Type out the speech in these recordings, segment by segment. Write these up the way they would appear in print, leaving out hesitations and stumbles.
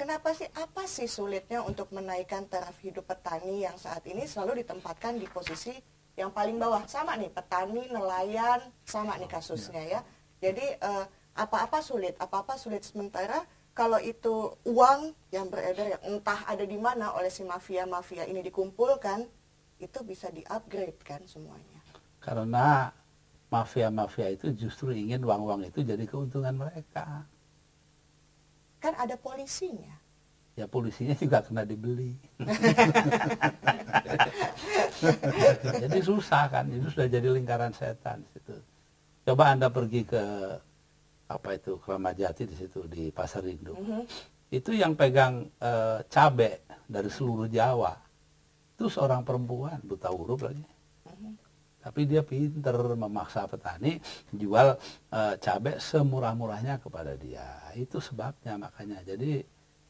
kenapa sih, apa sih sulitnya untuk menaikkan taraf hidup petani yang saat ini selalu ditempatkan di posisi yang paling bawah? Sama nih, petani, nelayan, sama nih kasusnya ya. Jadi apa-apa sulit, sementara kalau itu uang yang beredar yang entah ada di mana oleh si mafia-mafia ini dikumpulkan, itu bisa di-upgrade kan semuanya. Karena mafia-mafia itu justru ingin uang-uang itu jadi keuntungan mereka. Kan ada polisinya. Ya polisinya juga kena dibeli. Jadi susah kan, itu sudah jadi lingkaran setan situ. Coba Anda pergi ke Kramat Jati di situ di Pasar Induk. Itu yang pegang cabe dari seluruh Jawa. Itu seorang perempuan buta huruf lagi. Tapi dia pinter memaksa petani jual cabai semurah-murahnya kepada dia. Itu sebabnya makanya. Jadi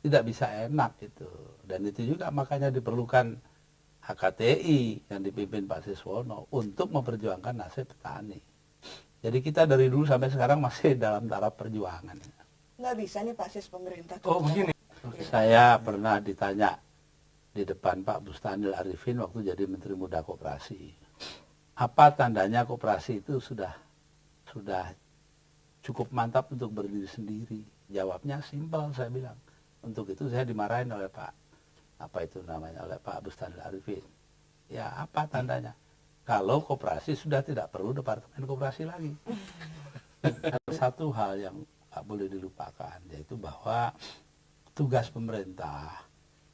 tidak bisa enak itu. Dan itu juga makanya diperlukan HKTI yang dipimpin Pak Siswono untuk memperjuangkan nasib petani. Jadi kita dari dulu sampai sekarang masih dalam taraf perjuangan. Nggak bisa nih Pak Sis pemerintah. Oh begini. Saya pernah ditanya di depan Pak Bustanil Arifin waktu jadi Menteri Muda Koperasi. Apa tandanya koperasi itu sudah cukup mantap untuk berdiri sendiri? Jawabnya simpel, saya bilang. Untuk itu saya dimarahin oleh Pak Bustanil Arifin. Ya apa tandanya? Kalau koperasi sudah tidak perlu departemen koperasi lagi. Ada satu hal yang tak boleh dilupakan, yaitu bahwa tugas pemerintah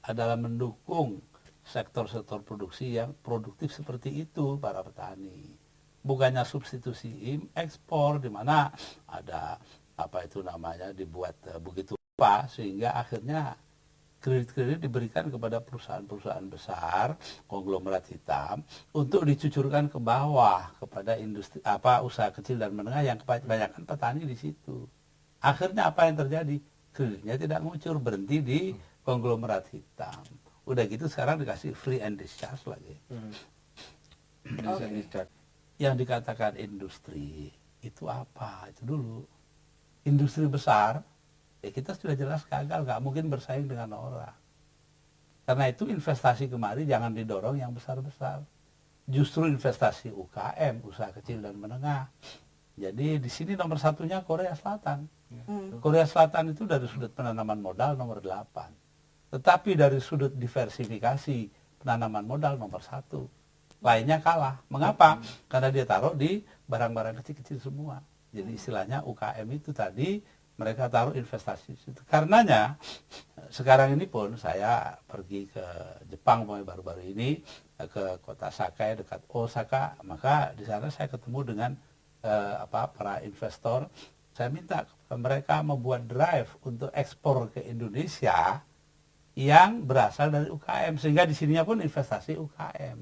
adalah mendukung sektor-sektor produksi yang produktif seperti itu para petani. Bukannya substitusi ekspor di mana ada dibuat begitu rupa sehingga akhirnya kredit-kredit diberikan kepada perusahaan-perusahaan besar, konglomerat hitam untuk dicucurkan ke bawah kepada industri usaha kecil dan menengah yang kebanyakan petani di situ. Akhirnya apa yang terjadi? Kreditnya tidak ngucur, berhenti di konglomerat hitam. Udah gitu sekarang dikasih free and discharge lagi. Yang dikatakan industri itu apa? Itu dulu. Industri besar, ya kita sudah jelas gagal, nggak mungkin bersaing dengan orang. Karena itu investasi kemari jangan didorong yang besar-besar. Justru investasi UKM, usaha kecil dan menengah. Jadi di sini nomor satunya Korea Selatan. Korea Selatan itu dari sudut penanaman modal nomor 8. Tetapi dari sudut diversifikasi penanaman modal nomor 1. Lainnya kalah. Mengapa? Karena dia taruh di barang-barang kecil-kecil semua. Jadi istilahnya UKM itu tadi mereka taruh investasi situ. Karenanya sekarang ini pun saya pergi ke Jepang baru-baru ini ke kota Sakai dekat Osaka, maka di sana saya ketemu dengan para investor. Saya minta kepada mereka membuat drive untuk ekspor ke Indonesia yang berasal dari UKM, sehingga di sininya pun investasi UKM.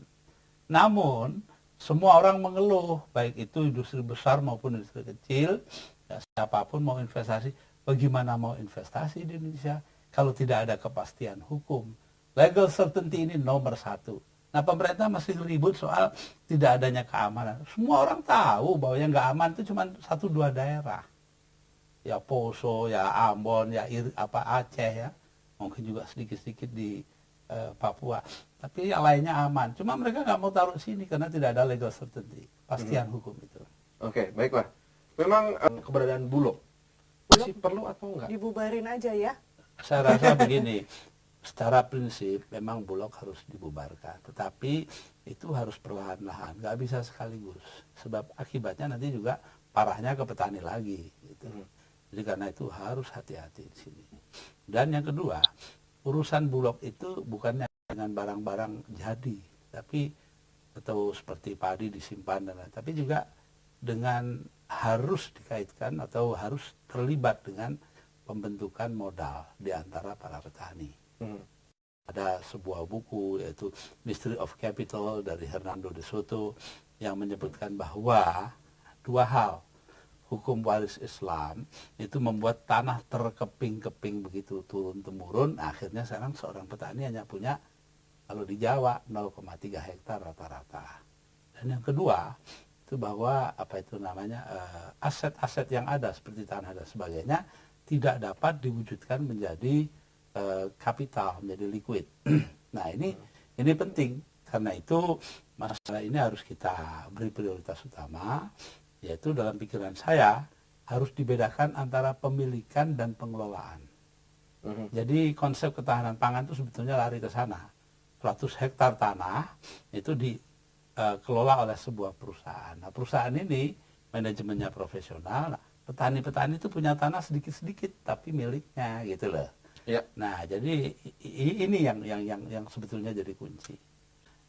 Namun semua orang mengeluh, baik itu industri besar maupun industri kecil, ya, siapapun mau investasi, bagaimana mau investasi di Indonesia kalau tidak ada kepastian hukum? Legal certainty ini nomor 1. Nah pemerintah masih ribut soal tidak adanya keamanan. Semua orang tahu bahwa yang nggak aman itu cuma 1-2 daerah, ya Poso, ya Ambon, ya Aceh ya. Mungkin juga sedikit-sedikit di Papua. Tapi yang lainnya aman. Cuma mereka nggak mau taruh sini karena tidak ada legal certainty. Pastian hukum itu. Oke, baiklah. Memang keberadaan Bulog masih perlu atau enggak? Dibubarin aja ya. Saya rasa begini. Secara prinsip memang Bulog harus dibubarkan. Tetapi itu harus perlahan-lahan. Nggak bisa sekaligus. Sebab akibatnya nanti juga parahnya ke petani lagi. Gitu. Jadi karena itu harus hati-hati di sini. Dan yang kedua, urusan Bulog itu bukannya dengan barang-barang jadi, tapi atau seperti padi disimpan dan lain, tapi juga dengan harus dikaitkan atau harus terlibat dengan pembentukan modal di antara para petani. Ada sebuah buku yaitu Mystery of Capital dari Hernando de Soto yang menyebutkan bahwa 2 hal. Hukum waris Islam itu membuat tanah terkeping-keping begitu turun-temurun. Akhirnya sekarang seorang petani hanya punya, kalau di Jawa, 0,3 hektar rata-rata. Dan yang kedua, itu bahwa aset-aset yang ada seperti tanah dan sebagainya tidak dapat diwujudkan menjadi kapital, menjadi liquid. Nah ini penting, karena itu masalah ini harus kita beri prioritas utama, yaitu dalam pikiran saya harus dibedakan antara pemilikan dan pengelolaan. Jadi konsep ketahanan pangan itu sebetulnya lari ke sana. 100 hektar tanah itu dikelola oleh sebuah perusahaan. Nah, perusahaan ini manajemennya profesional. Nah, petani-petani itu punya tanah sedikit-sedikit tapi miliknya gitu loh. Ya. Nah, jadi ini yang sebetulnya jadi kunci.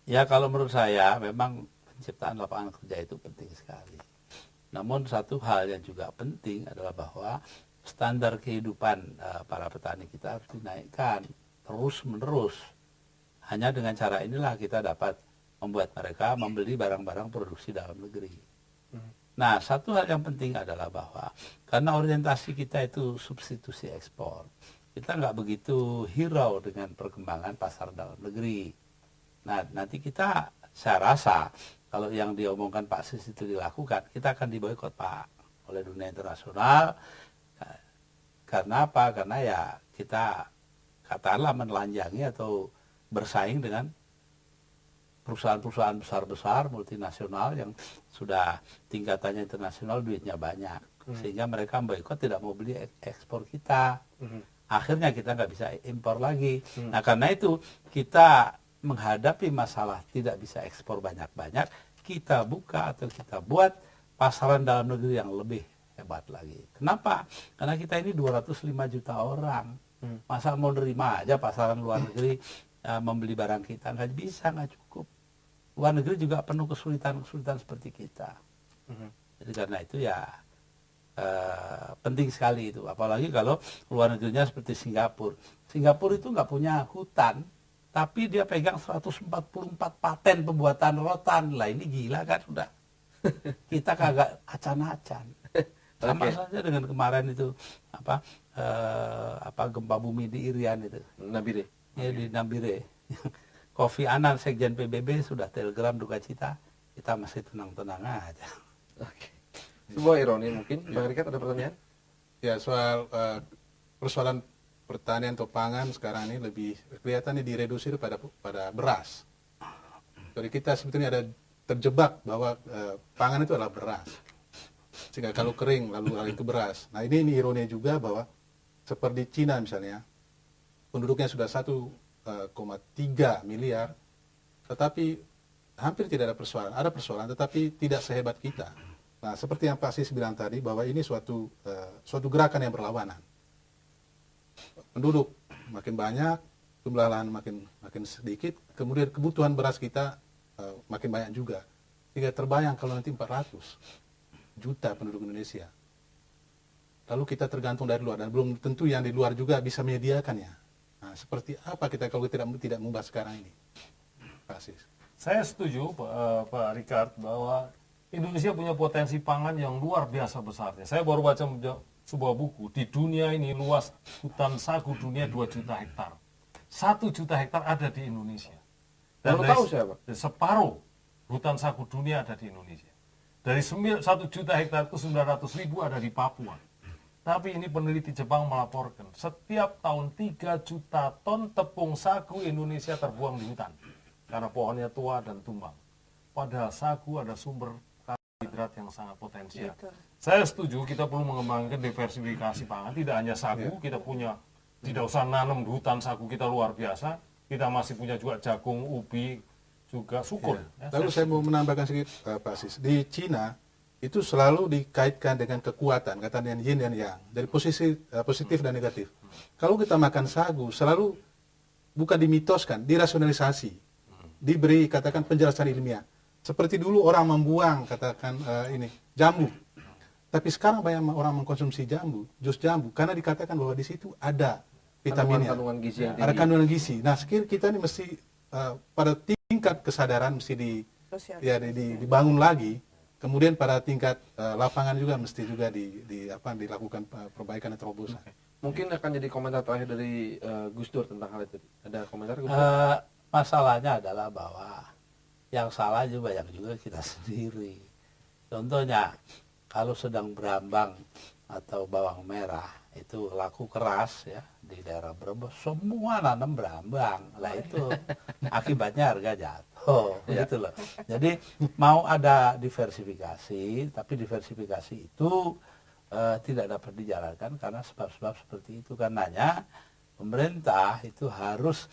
Ya kalau menurut saya memang penciptaan lapangan kerja itu penting sekali. Namun satu hal yang juga penting adalah bahwa standar kehidupan para petani kita harus dinaikkan terus-menerus. Hanya dengan cara inilah kita dapat membuat mereka membeli barang-barang produksi dalam negeri. Nah, satu hal yang penting adalah bahwa karena orientasi kita itu substitusi ekspor, kita nggak begitu hirau dengan perkembangan pasar dalam negeri. Nah, nanti kita, saya rasa, kalau yang diomongkan Pak Sis itu dilakukan, kita akan diboikot Pak oleh dunia internasional. Karena apa? Karena ya kita katakanlah menelanjangi atau bersaing dengan perusahaan-perusahaan besar-besar multinasional yang sudah tingkatannya internasional, duitnya banyak, sehingga mereka boikot, tidak mau beli ekspor kita. Akhirnya kita nggak bisa impor lagi. Nah karena itu kita menghadapi masalah tidak bisa ekspor banyak-banyak, kita buka atau kita buat pasaran dalam negeri yang lebih hebat lagi. Kenapa? Karena kita ini 205 juta orang. Masa mau nerima aja pasaran luar negeri membeli barang kita? Nggak bisa, nggak cukup. Luar negeri juga penuh kesulitan-kesulitan seperti kita. Jadi karena itu ya penting sekali itu. Apalagi kalau luar negerinya seperti Singapura. Singapura itu nggak punya hutan, tapi dia pegang 144 paten pembuatan rotan. Lah ini gila kan sudah. Kita kagak acan-acan. Sama saja dengan kemarin itu gempa bumi di Irian itu. Nabire. Ya di Nabire. Kofi Annan, Sekjen PBB sudah telegram duka cita, kita masih tenang-tenang aja. Oke. Sebuah ironi mungkin, Bang Rikat ada pertanyaan? Ya, soal persoalan pertanian atau pangan sekarang ini lebih kelihatannya direduksi pada beras. Jadi kita sebetulnya ada terjebak bahwa pangan itu adalah beras. Sehingga kalau kering lalu lari ke beras. Nah ini ironi juga bahwa seperti Cina misalnya, penduduknya sudah 1,3 miliar, tetapi hampir tidak ada persoalan. Ada persoalan, tetapi tidak sehebat kita. Nah, seperti yang Pak Sis bilang tadi, bahwa ini suatu gerakan yang berlawanan. Penduduk makin banyak, jumlah lahan makin sedikit, kemudian kebutuhan beras kita makin banyak juga. Sehingga terbayang kalau nanti 400 juta penduduk Indonesia. Lalu kita tergantung dari luar, dan belum tentu yang di luar juga bisa menyediakannya. Nah, seperti apa kita kalau tidak membahas sekarang ini, Pak Sis? Saya setuju, Pak Rikard, bahwa Indonesia punya potensi pangan yang luar biasa besarnya. Saya baru baca sebuah buku, di dunia ini luas hutan sagu dunia 2 juta hektar. 1 juta hektar ada di Indonesia. Dan Baru tahu saya, Pak. Separuh hutan sagu dunia ada di Indonesia. Dari 1 juta hektar itu 900.000 ada di Papua. Tapi ini peneliti Jepang melaporkan, setiap tahun 3 juta ton tepung sagu Indonesia terbuang di hutan. Karena pohonnya tua dan tumbang. Padahal sagu ada sumber karbohidrat yang sangat potensial. Betul. Saya setuju kita perlu mengembangkan diversifikasi pangan. Tidak hanya sagu, kita punya, tidak usah nanam di hutan sagu kita luar biasa. Kita masih punya juga jagung, ubi, juga sukun. Ya. Lalu saya mau menambahkan sedikit, Pak Sis. Di Cina, itu selalu dikaitkan dengan kekuatan, katanya yin dan yang, dari posisi positif dan negatif. Kalau kita makan sagu, selalu bukan dimitoskan, dirasionalisasi, diberi katakan penjelasan ilmiah. Seperti dulu orang membuang katakan jambu, tapi sekarang banyak orang mengkonsumsi jambu, jus jambu, karena dikatakan bahwa di situ ada vitaminnya, kandungan gizi yang ada tinggi. kandungan gizi. Nah, sekiranya kita ini mesti pada tingkat kesadaran mesti dibangun lagi. Kemudian pada tingkat lapangan juga mesti juga dilakukan perbaikan dan terobosan. Mungkin akan jadi komentar terakhir dari Gus Dur tentang hal itu. Ada komentar Gus Dur? Masalahnya adalah bahwa yang salah juga banyak juga kita sendiri. Contohnya, kalau sedang berambang atau bawang merah itu laku keras ya di daerah Brebes, semua nanam berambang. Lah itu akibatnya harga jatuh gitu loh. Jadi mau ada diversifikasi, tapi diversifikasi itu tidak dapat dijalankan karena sebab-sebab seperti itu. Karenanya pemerintah itu harus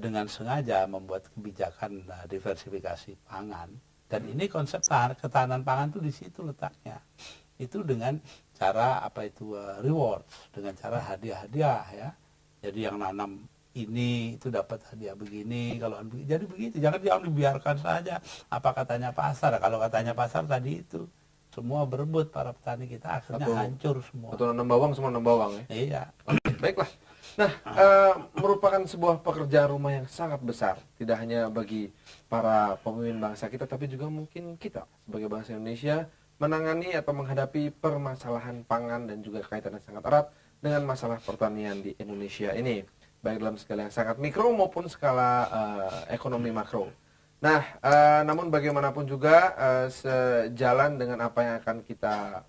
dengan sengaja membuat kebijakan diversifikasi pangan. Dan ini konsep ketahanan pangan itu di situ letaknya. Itu dengan cara rewards, dengan cara hadiah-hadiah ya. Jadi yang nanam ini itu dapat hadiah begini, kalau jadi begitu. Jangan dibiarkan saja apa katanya pasar. Kalau katanya pasar tadi itu semua berebut, para petani kita akhirnya hancur semua. Atau nanam bawang, semua nanam bawang ya. Iya. Baiklah. Nah, merupakan sebuah pekerjaan rumah yang sangat besar, tidak hanya bagi para pemimpin bangsa kita, tapi juga mungkin kita sebagai bangsa Indonesia menangani atau menghadapi permasalahan pangan dan juga kaitannya sangat erat dengan masalah pertanian di Indonesia ini, baik dalam skala yang sangat mikro maupun skala ekonomi makro. Nah, namun bagaimanapun juga sejalan dengan apa yang akan kita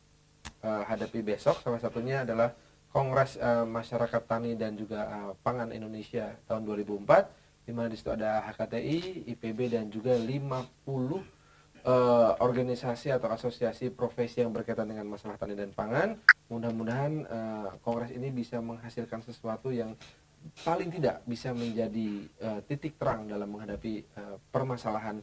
hadapi besok, salah satunya adalah Kongres Masyarakat Tani dan juga Pangan Indonesia tahun 2004, di mana di situ ada HKTI, IPB dan juga 50 organisasi atau asosiasi profesi yang berkaitan dengan masalah tani dan pangan. Mudah-mudahan kongres ini bisa menghasilkan sesuatu yang paling tidak bisa menjadi titik terang dalam menghadapi permasalahan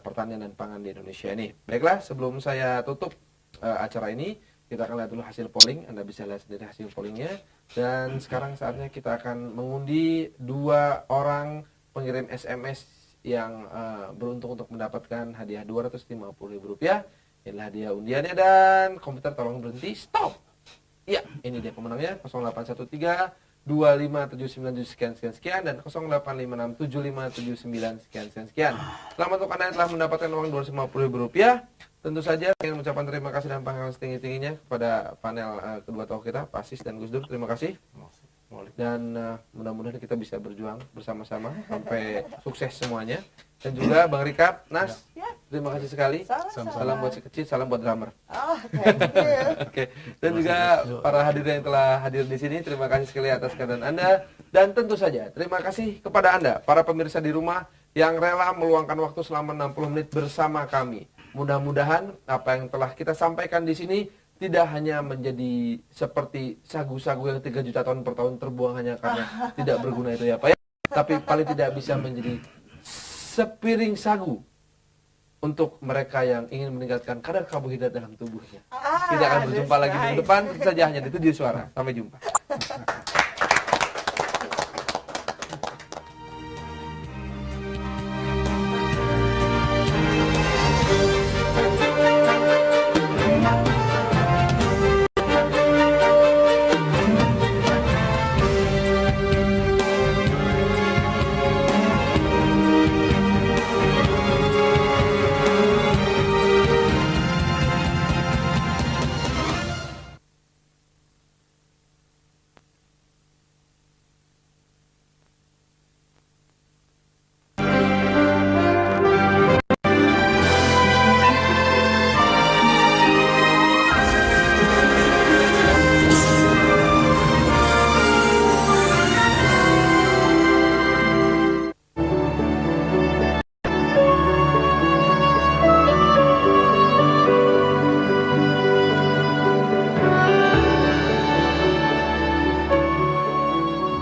pertanian dan pangan di Indonesia ini. Baiklah, sebelum saya tutup acara ini, kita akan lihat dulu hasil polling. Anda bisa lihat sendiri hasil pollingnya. Dan sekarang saatnya kita akan mengundi 2 orang pengirim SMS yang beruntung untuk mendapatkan hadiah Rp250.000. Inilah hadiah undiannya, dan komputer tolong berhenti, stop. Ya, ini dia pemenangnya, 0813 2579 sekian dan 0856 7579 sekian. Selamat untuk Anda yang telah mendapatkan uang Rp250.000. Tentu saja ingin mengucapkan terima kasih dan panggilan setinggi-tingginya kepada panel kedua tokoh kita, Pak Sis dan Gus Dur. Terima kasih. Dan mudah-mudahan kita bisa berjuang bersama-sama sampai sukses semuanya. Dan juga Bang Rika, Nas, terima kasih sekali. Salam buat si kecil, salam buat drummer. Thank you. Oke. Dan juga para hadirin yang telah hadir di sini, terima kasih sekali atas kehadiran Anda. Dan tentu saja terima kasih kepada Anda, para pemirsa di rumah yang rela meluangkan waktu selama 60 menit bersama kami. Mudah-mudahan apa yang telah kita sampaikan di sini tidak hanya menjadi seperti sagu-sagu yang 3 juta ton per tahun terbuang hanya karena tidak berguna itu ya Pak ya. Tapi paling tidak bisa menjadi sepiring sagu untuk mereka yang ingin meningkatkan kadar karbohidrat dalam tubuhnya. Kita akan berjumpa lagi minggu depan, tentu saja hanya di 7 Suara. Sampai jumpa.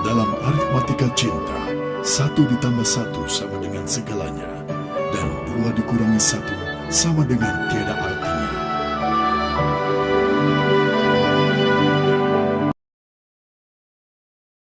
Dalam aritmatika cinta, 1 ditambah 1 sama dengan segalanya, dan 2 dikurangi 1 sama dengan tiada artinya.